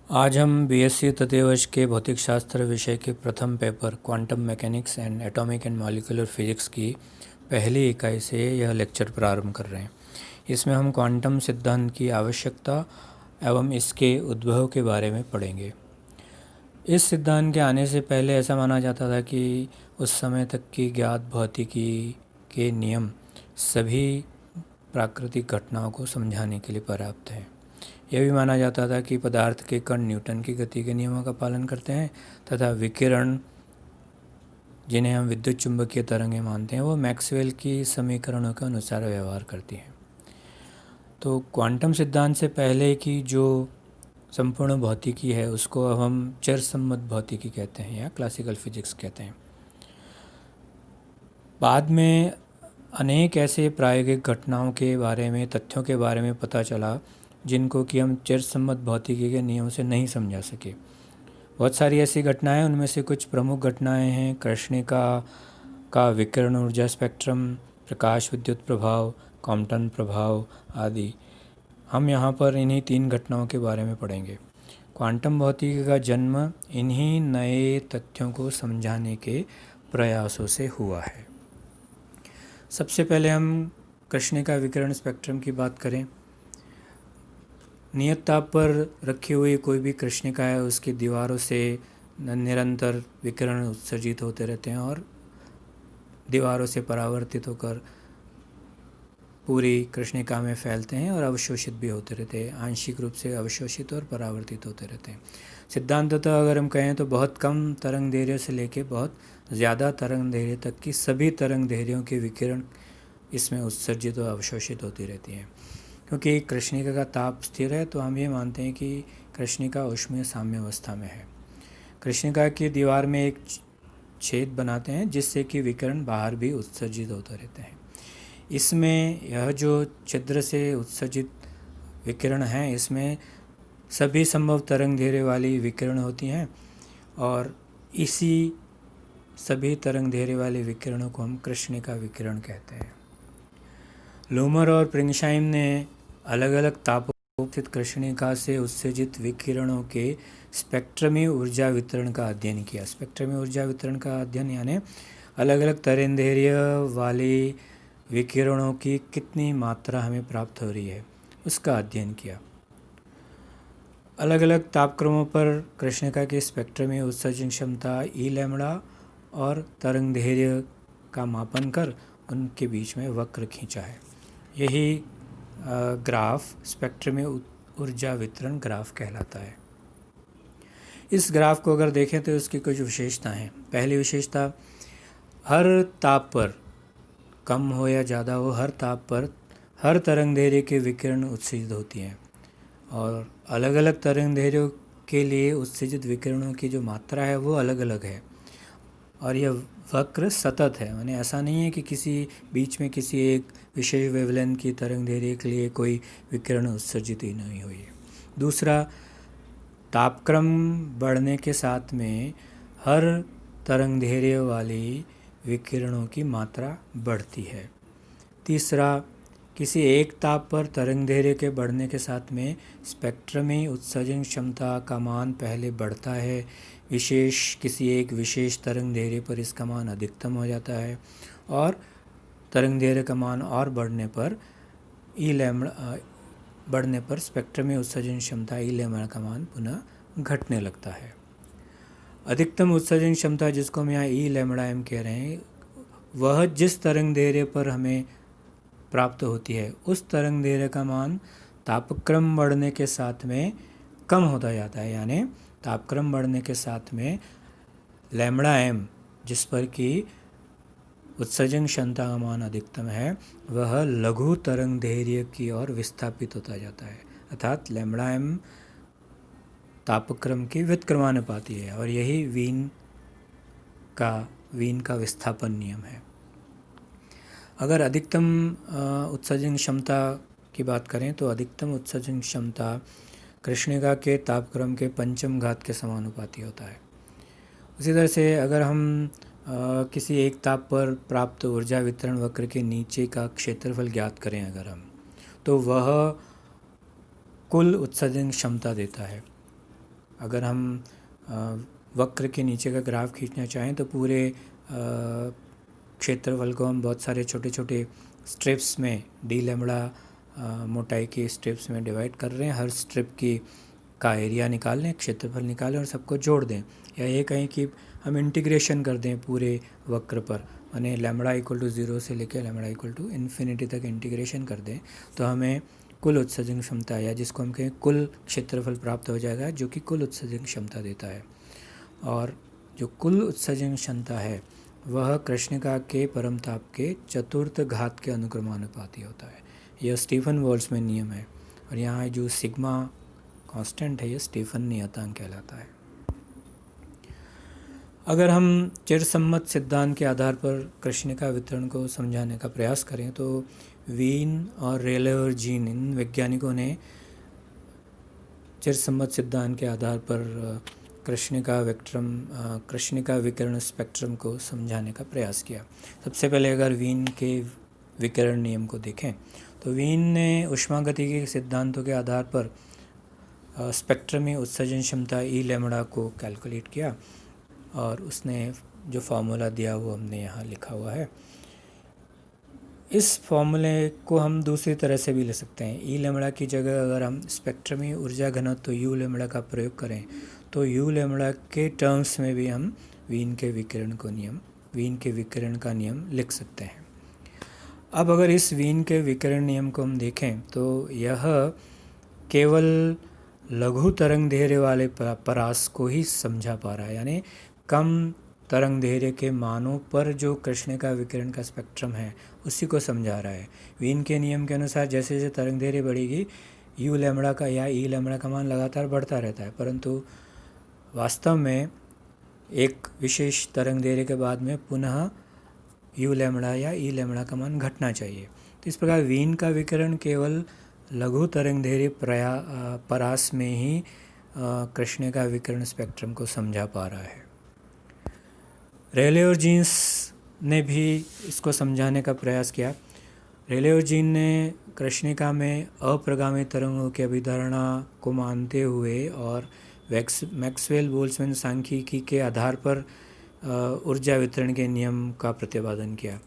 आज हम बीएससी तृतीय वर्ष के भौतिक शास्त्र विषय के प्रथम paper quantum mechanics and atomic and molecular physics की पहली इकाई से यह लेक्चर प्रारंभ कर रहे हैं। इसमें हम क्वांटम सिद्धांत की आवश्यकता एवं इसके उद्भव के बारे में पढ़ेंगे। इस सिद्धांत के आने से पहले ऐसा माना जाता था कि उस समय तक की ज्ञात भौतिकी के नियम सभी प्राकृतिक घटनाओं को समझाने के लिए पर्याप्त हैं। यह भी माना जाता था कि पदार्थ के कण न्यूटन की गति के नियमों का पालन करते हैं तथा विकिरण, जिन्हें हम विद्युत चुंबकीय तरंगें मानते हैं, वो मैक्सवेल की समीकरणों के अनुसार व्यवहार करती हैं। तो क्वांटम सिद्धांत से पहले की जो संपूर्ण भौतिकी है उसको अब हम चिरसम्मत भौतिकी कहते हैं या क्लासिकल फिजिक्स कहते हैं। बाद में अनेक ऐसे प्रायोगिक घटनाओं के बारे में, तथ्यों के बारे में पता चला जिनको कि हम चिरसम्मत भौतिकी के नियमों से नहीं समझा सके। बहुत सारी ऐसी घटनाएं, उनमें से कुछ प्रमुख घटनाएं हैं कृष्णिका का विकिरण ऊर्जा स्पेक्ट्रम, प्रकाश विद्युत प्रभाव, कॉम्पटन प्रभाव आदि। हम यहाँ पर इन्हीं 3 घटनाओं के बारे में पढ़ेंगे। क्वांटम भौतिकी का जन्म इन्हीं नए तथ्यों को समझाने के प्रयासों से हुआ है। सबसे पहले हम कृष्णिका विकिरण स्पेक्ट्रम की बात करें। नियत ताप पर रखी हुई कोई भी कृष्णिका है, उसकी दीवारों से निरंतर विकिरण उत्सर्जित होते रहते हैं और दीवारों से परावर्तित होकर पूरी कृष्णिका में फैलते हैं और अवशोषित भी होते रहते हैं। आंशिक रूप से अवशोषित और परावर्तित होते रहते हैं। सिद्धांततः अगर हम कहें तो बहुत कम तरंग दैर्ध्य से लेकर बहुत ज़्यादा तरंग दैर्ध्य तक की सभी तरंग दैर्ध्यों के विकिरण इसमें उत्सर्जित और अवशोषित होती रहती हैं। क्योंकि कृष्णिका का ताप स्थिर है तो हम ये मानते हैं कि कृष्णिका ऊष्मीय साम्यावस्था में है। कृष्णिका की दीवार में एक छेद बनाते हैं जिससे कि विकिरण बाहर भी उत्सर्जित होते रहते हैं। इसमें यह जो छिद्र से उत्सर्जित विकिरण है, इसमें सभी संभव तरंग दैर्ध्य वाली विकिरण होती हैं और इसी सभी तरंग दैर्ध्य वाले विकिरणों को हम कृष्णिका विकिरण कहते हैं। लूमर और प्रिंगशाइम ने अलग अलग तापों स्थित कृष्णिका से उत्सर्जित विकिरणों के स्पेक्ट्रमी ऊर्जा वितरण का अध्ययन किया। स्पेक्ट्रमी ऊर्जा वितरण का अध्ययन यानी अलग अलग तरंग दैर्ध्य वाले विकिरणों की कितनी मात्रा हमें प्राप्त हो रही है उसका अध्ययन किया। अलग अलग तापक्रमों पर कृष्णिका की स्पेक्ट्रमी उत्सर्जन क्षमता ई लैम्बडा और तरंग दैर्ध्य का मापन कर उनके बीच में वक्र खींचा है। यही ग्राफ स्पेक्ट्रमी ऊर्जा वितरण ग्राफ कहलाता है। इस ग्राफ को अगर देखें तो इसकी कुछ विशेषताएं हैं। पहली विशेषता, हर ताप पर, कम हो या ज़्यादा हो, हर ताप पर हर तरंग दैर्ध्य के विकिरण उत्सर्जित होती हैं और अलग अलग तरंग दैर्ध्यों के लिए उत्सर्जित विकिरणों की जो मात्रा है वो अलग अलग है और यह वक्र सतत है। यानी ऐसा नहीं है कि किसी बीच में किसी एक विशेष वेवलेंथ की तरंग दैर्ध्य के लिए कोई विकिरण उत्सर्जित ही नहीं हुई है। दूसरा, तापक्रम बढ़ने के साथ में हर तरंग दैर्ध्य वाली विकिरणों की मात्रा बढ़ती है। तीसरा, किसी एक ताप पर तरंग दैर्ध्य के बढ़ने के साथ में स्पेक्ट्रमी उत्सर्जन क्षमता का मान पहले बढ़ता है, किसी एक विशेष तरंग दैर्ध्य पर इसका मान अधिकतम हो जाता है और तरंग दैर्ध्य का मान और बढ़ने पर स्पेक्ट्रमी उत्सर्जन क्षमता ई लैम्बडा का मान पुनः घटने लगता है। अधिकतम उत्सर्जन क्षमता, जिसको हम यहाँ ई लैम्बडा एम कह रहे हैं, वह जिस तरंग दैर्ध्य पर हमें प्राप्त होती है उस तरंग दैर्ध्य का मान तापक्रम बढ़ने के साथ में कम होता जाता है। यानी तापक्रम बढ़ने के साथ में लैम्बडा एम, जिस पर कि उत्सर्जन क्षमता का मान अधिकतम है, वह लघु तरंग दैर्ध्य की ओर विस्थापित होता जाता है। अर्थात लैम्बडा एम तापक्रम की व्युत्क्रमानुपाती है और यही वीन का विस्थापन नियम है। अगर अधिकतम उत्सर्जन क्षमता की बात करें तो अधिकतम उत्सर्जन क्षमता कृष्णिका के तापक्रम के पंचम घात के समानुपाती होता है। उसी तरह से अगर हम किसी एक ताप पर प्राप्त ऊर्जा वितरण वक्र के नीचे का क्षेत्रफल ज्ञात करें अगर हम, तो वह कुल उत्सर्जन क्षमता देता है। अगर हम वक्र के नीचे का ग्राफ खींचना चाहें तो पूरे क्षेत्रफल को हम बहुत सारे छोटे छोटे स्ट्रिप्स में डी लैम्बडा मोटाई की स्ट्रिप्स में डिवाइड कर रहे हैं। हर स्ट्रिप की का एरिया निकाल लें, क्षेत्रफल निकालें और सबको जोड़ दें, या ये कहें कि हम इंटीग्रेशन कर दें पूरे वक्र पर, यानी लैम्बडा इक्वल टू 0 से लेकर लैम्बडा इक्वल टू इन्फिनिटी तक इंटीग्रेशन कर दें, तो हमें कुल उत्सर्जन क्षमता, या जिसको हम कहें कुल क्षेत्रफल प्राप्त हो जाएगा, जो कि कुल उत्सर्जन क्षमता देता है। और जो कुल उत्सर्जन क्षमता है वह कृष्णिका के परम ताप के चतुर्थ घात के अनुक्रमानुपाती होता है। यह स्टीफन बोल्ट्जमैन नियम है, और यहाँ जो सिग्मा कांस्टेंट है, यह स्टीफन नियतांक कहलाता है। अगर हम चिरसम्मत सिद्धांत के आधार पर कृष्णिका वितरण को समझाने का प्रयास करें तो वीन और रेले और जीन, इन वैज्ञानिकों ने चिरसम्मत सिद्धांत के आधार पर कृष्णिका विकिरण स्पेक्ट्रम को समझाने का प्रयास किया। सबसे पहले अगर वीन के विकिरण नियम को देखें तो वीन ने ऊष्मागतिकी के सिद्धांतों के आधार पर स्पेक्ट्रम में उत्सर्जन क्षमता ई लैम्बडा को कैलकुलेट किया, और उसने जो फार्मूला दिया वो हमने यहाँ लिखा हुआ है। इस फॉर्मूले को हम दूसरी तरह से भी ले सकते हैं। ई लैम्बडा की जगह अगर हम स्पेक्ट्रमी ऊर्जा घनत्व यू लैम्बडा का प्रयोग करें तो यू लैम्बडा के टर्म्स में भी हम वीन के विकिरण का नियम लिख सकते हैं। अब अगर इस वीन के विकिरण नियम को हम देखें तो यह केवल लघु तरंग दैर्घ्य वाले परास को ही समझा पा रहा है, यानी कम तरंग दैर्घ्य के मानों पर जो कृष्णिका विकिरण का स्पेक्ट्रम है उसी को समझा रहा है। वीन के नियम के अनुसार जैसे जैसे तरंग दैर्घ्य बढ़ेगी यू लैम्बडा का या ई लैम्बडा का मान लगातार बढ़ता रहता है, परंतु वास्तव में एक विशेष तरंग दैर्घ्य के बाद में पुनः यू लैम्बडा या ई लैम्बडा का मान घटना चाहिए। तो इस प्रकार वीन का विकिरण केवल लघु तरंग दैर्घ्य परास में ही कृष्णिका विकिरण स्पेक्ट्रम को समझा पा रहा है। रेले और जीन्स ने भी इसको समझाने का प्रयास किया। रेले और जीन ने कृष्णिका में अप्रगामी तरंगों की अभिधारणा को मानते हुए और मैक्सवेल बोल्ट्जमैन सांख्यिकी के आधार पर ऊर्जा वितरण के नियम का प्रतिपादन किया।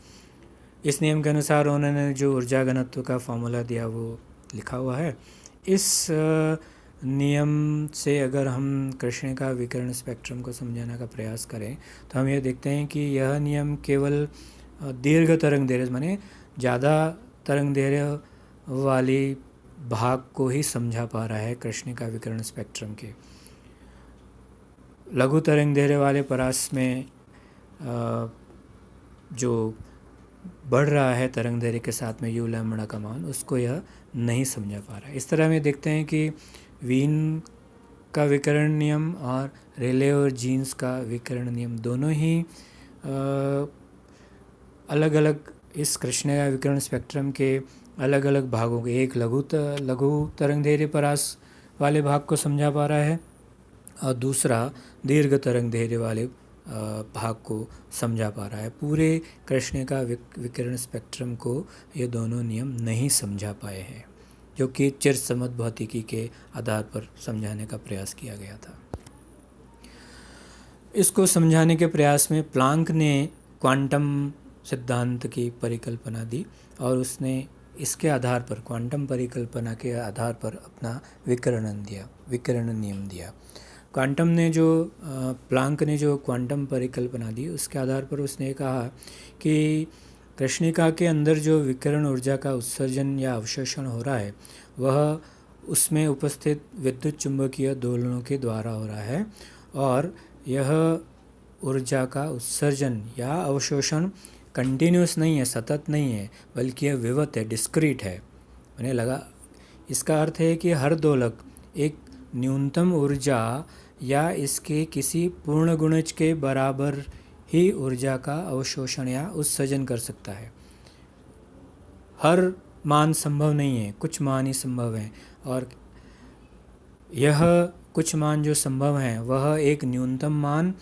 इस नियम के अनुसार उन्होंने जो ऊर्जा घनत्व का फॉर्मूला दिया वो लिखा हुआ है। इस नियम से अगर हम कृष्णिका विकिरण स्पेक्ट्रम को समझाने का प्रयास करें तो हम ये देखते हैं कि यह नियम केवल दीर्घ तरंग दैर्घ्य माने ज़्यादा तरंग दैर्घ्य वाली भाग को ही समझा पा रहा है कृष्णिका विकिरण स्पेक्ट्रम के। लघु तरंग दैर्घ्य वाले परास में जो बढ़ रहा है तरंग दैर्घ्य के साथ में यू लैम्बडा का मान, उसको यह नहीं समझा पा रहा है। इस तरह में देखते हैं कि वीन का विकिरण नियम और रेले और जीन्स का विकिरण नियम दोनों ही अलग अलग इस कृष्णिका विकिरण स्पेक्ट्रम के अलग अलग भागों के, एक लघु तरंग दैर्घ्य परास वाले भाग को समझा पा रहा है और दूसरा दीर्घ तरंग दैर्घ्य वाले भाग को समझा पा रहा है। पूरे कृष्णिका विकिरण स्पेक्ट्रम को ये दोनों नियम नहीं समझा पाए हैं, जो कि चिरसम्मत भौतिकी के आधार पर समझाने का प्रयास किया गया था। इसको समझाने के प्रयास में प्लांक ने क्वांटम सिद्धांत की परिकल्पना दी और उसने इसके आधार पर, क्वांटम परिकल्पना के आधार पर अपना विकिरण नियम दिया। प्लांक ने जो क्वांटम परिकल्पना दी उसके आधार पर उसने कहा कि कृष्णिका के अंदर जो विकिरण ऊर्जा का उत्सर्जन या अवशोषण हो रहा है वह उसमें उपस्थित विद्युत चुंबकीय दोलनों के द्वारा हो रहा है, और यह ऊर्जा का उत्सर्जन या अवशोषण कंटिन्यूस नहीं है, सतत नहीं है, बल्कि यह विवत है, डिस्क्रीट है। मैंने लगा इसका अर्थ है कि हर दोलक एक न्यूनतम ऊर्जा या इसके किसी पूर्ण गुणज के बराबर ही ऊर्जा का अवशोषण या उत्सर्जन कर सकता है। हर मान संभव नहीं है, कुछ मान ही संभव हैं, और यह कुछ मान जो संभव हैं वह एक न्यूनतम मान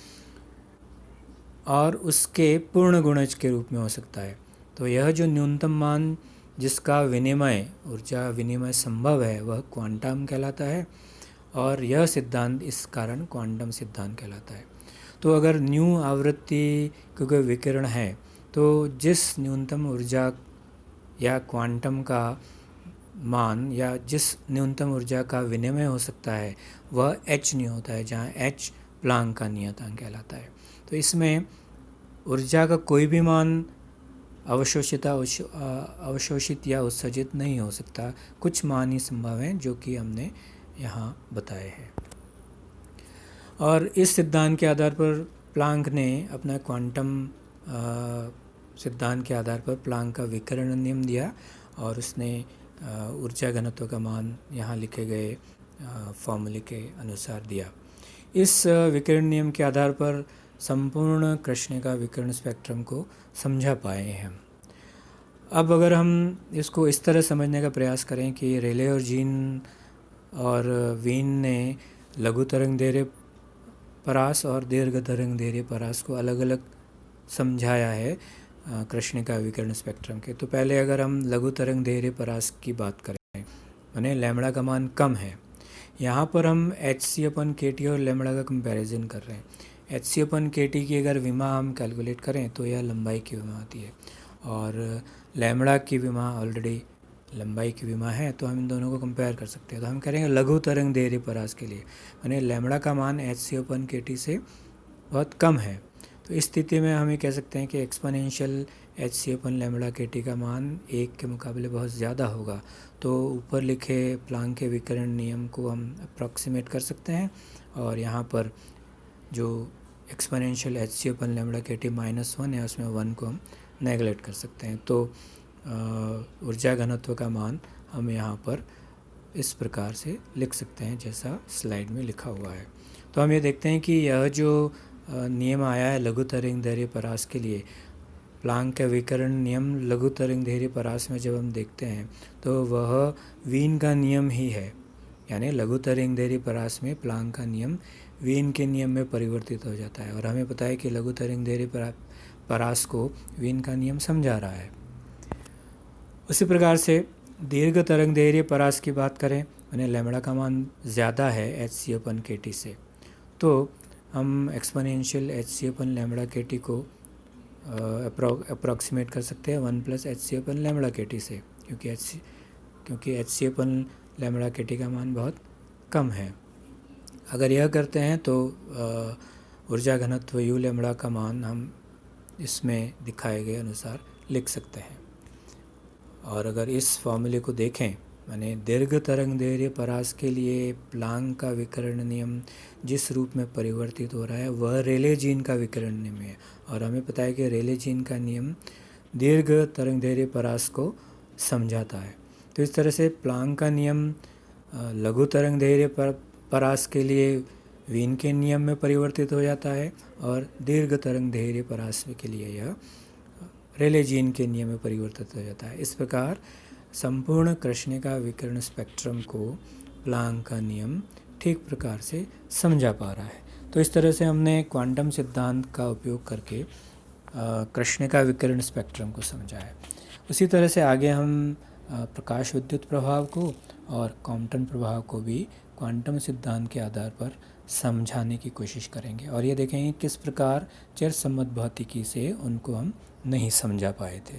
और उसके पूर्ण गुणज के रूप में हो सकता है। तो यह जो न्यूनतम मान जिसका ऊर्जा विनिमय संभव है वह क्वांटम कहलाता है, और यह सिद्धांत इस कारण क्वांटम सिद्धांत कहलाता है। तो अगर न्यू आवृत्ति का कोई विकिरण है तो जिस न्यूनतम ऊर्जा या क्वांटम का मान या जिस न्यूनतम ऊर्जा का विनिमय हो सकता है वह h न्यू होता है, जहाँ h प्लांक का नियतांक कहलाता है। तो इसमें ऊर्जा का कोई भी मान अवशोषित या उत्सर्जित नहीं हो सकता, कुछ मान ही संभव हैं जो कि हमने यहाँ बताए हैं। और इस सिद्धांत के आधार पर प्लांक ने अपना क्वांटम सिद्धांत के आधार पर प्लांक का विकिरण नियम दिया और उसने ऊर्जा घनत्व का मान यहाँ लिखे गए फॉर्मूले के अनुसार दिया। इस विकिरण नियम के आधार पर संपूर्ण कृष्णिका विकिरण स्पेक्ट्रम को समझा पाए हैं हम। अब अगर हम इसको इस तरह समझने का प्रयास करें कि रेले और जीन और वीन ने लघु तरंगदैर्घ्य परास और दीर्घ तरंगदैर्घ्य परास को अलग अलग समझाया है कृष्णिका विकिरण स्पेक्ट्रम के। तो पहले अगर हम लघु तरंगदैर्घ्य परास की बात करें, माने लैम्बडा का मान कम है, यहाँ पर हम hc/kt और लैम्बडा का कंपैरिजन कर रहे हैं। hc/kt की अगर विमा हम कैलकुलेट करें तो यह लंबाई की विमा आती है और लैम्बडा की विमा ऑलरेडी लंबाई की विमा है, तो हम इन दोनों को कंपेयर कर सकते हैं। तो हम करेंगे लघु तरंगदैर्घ्य परास के लिए, माने लैम्बडा का मान hc/kt से बहुत कम है। तो इस स्थिति में हम ये कह सकते हैं कि एक्सपोनेंशियल hc/λkt का मान 1 के मुकाबले बहुत ज़्यादा होगा। तो ऊपर लिखे प्लांक के विकिरण नियम को हम अप्रॉक्सीमेट कर सकते हैं और यहाँ पर जो एक्सपोनेंशियल hc/λkt -1 है उसमें 1 को हम नेगलेक्ट कर सकते हैं। तो ऊर्जा घनत्व का मान हम यहाँ पर इस प्रकार से लिख सकते हैं जैसा स्लाइड में लिखा हुआ है। तो हम ये देखते हैं कि यह जो नियम आया है लघु तरंगदैर्घ्य परास के लिए, प्लांक का विकिरण नियम लघु तरंगदैर्घ्य परास में जब हम देखते हैं तो वह वीन का नियम ही है, यानी लघु तरंगदैर्घ्य परास में प्लांक का नियम वीन के नियम में परिवर्तित हो जाता है। और हमें पता है कि लघु तरंगदैर्घ्य परास को वीन का नियम समझा रहा है। उसी प्रकार से दीर्घ तरंगदैर्घ्य परास की बात करें, यानी लैम्बडा का मान ज़्यादा है hc/kt से, तो हम एक्सपोनेंशियल hc/λkt को अप्रॉक्सीमेट कर सकते हैं 1 + hc/λkt से, क्योंकि hc/λkt का मान बहुत कम है। अगर यह करते हैं तो ऊर्जा घनत्व u लैम्बडा का मान हम इसमें दिखाए गए अनुसार लिख सकते हैं। और अगर इस फॉर्मूले को देखें, माने दीर्घ तरंगदैर्घ्य परास के लिए प्लांक का विकिरण नियम जिस रूप में परिवर्तित हो रहा है वह रेले जीन का विकिरण नियम है। और हमें पता है कि रेले जीन का नियम दीर्घ तरंगदैर्घ्य परास को समझाता है। तो इस तरह से प्लांक का नियम लघु तरंगदैर्घ्य परास के लिए वीन के नियम में परिवर्तित हो जाता है और दीर्घ तरंगदैर्घ्य परास के लिए यह रेले जीन के नियम में परिवर्तित हो जाता है। इस प्रकार संपूर्ण कृष्णिका विकिरण स्पेक्ट्रम को प्लांक का नियम ठीक प्रकार से समझा पा रहा है। तो इस तरह से हमने क्वांटम सिद्धांत का उपयोग करके कृष्णिका विकिरण स्पेक्ट्रम को समझा है। उसी तरह से आगे हम प्रकाश विद्युत प्रभाव को और कॉम्पटन प्रभाव को भी क्वांटम सिद्धांत के आधार पर समझाने की कोशिश करेंगे और ये देखेंगे किस प्रकार चिरसम्मत भौतिकी से उनको हम नहीं समझा पाए थे।